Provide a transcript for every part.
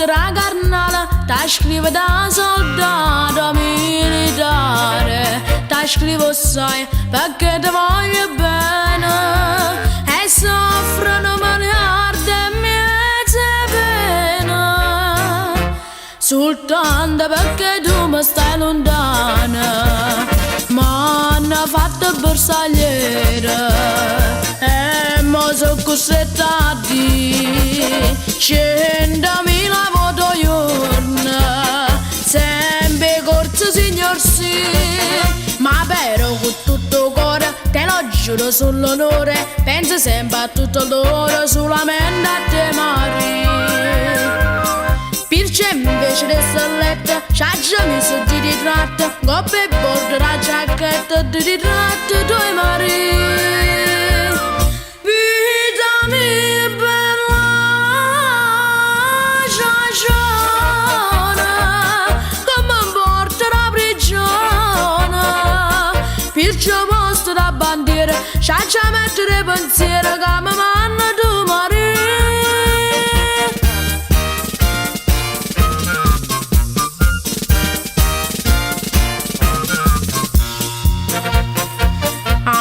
da carnale, ti scrivo da soldato militare, ti scrivo sai perché ti voglio bene e soffrono miliardi e mezze pene, soltanto perché tu mi stai lontana. M'hanno fatto bersagliere e mo sono costretta a dire 100.000 voto giorno, sempre corso signor sì, ma però con tutto il cuore te lo giuro sull'onore, penso sempre a tutto loro, solamente a te Maria. Perché invece di stare a letto c'ha già messo di ritratto, coppe e bordo la giacchetta di ritratto tuoi mariti. Vita mia bella ciaciona, come mi porta la prigione, perciò posto da bandiera c'ha già mettere pensiero che mi manna tu mariti.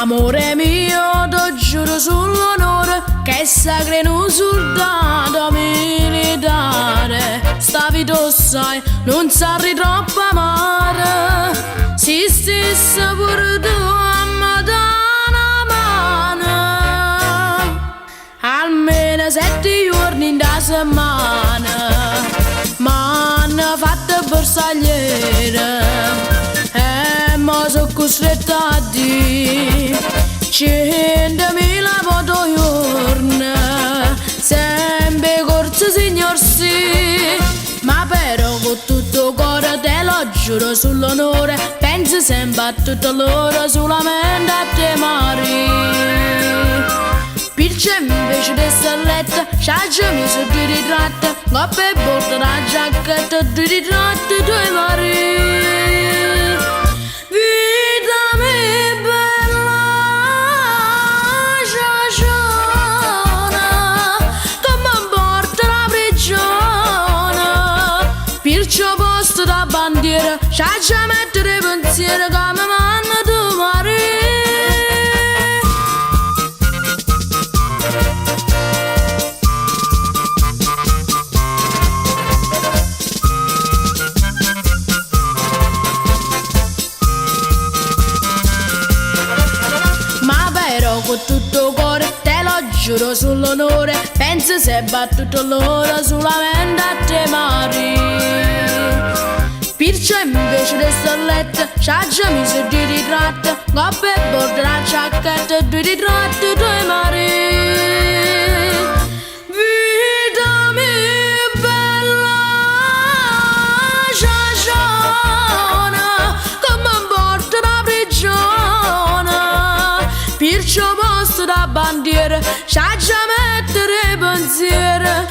Amore mio, ti giuro sull'onore che sacre un soldato militare, sta vita sai, non sarri troppo amare, si stesse pure tu a me dare una mano, almeno 7 giorni in da settimana, m'hanno fatto bersagliere e mo sono costretta a dire 100.000 voto giorno, sempre corso signor sì, ma però con tutto il cuore te lo giuro sull'onore, penso sempre a tutto loro, solamente a te Maria. Perché invece di stare a letto c'ha già messo di ritratto, coppe e bordo la giacchetta di ritratto tuoi mariti. Vita mia bella ciaciona, come mi porta la prigione, perciò posto da bandiera c'ha già mettere pensiero che mi manna tu mariti. Con tutto il cuore te lo giuro sull'onore, penso sempre a tutto loro, solamente a te Maria. Perciò invece di stare a letto c'ha già messo di ritratto, coppe e bordo la giacchetta di ritratto tuoi mariti. Vita mia bella ciaciona, come mi porta la prigione, perciò posto da bandiera c'ha già mettere pensiero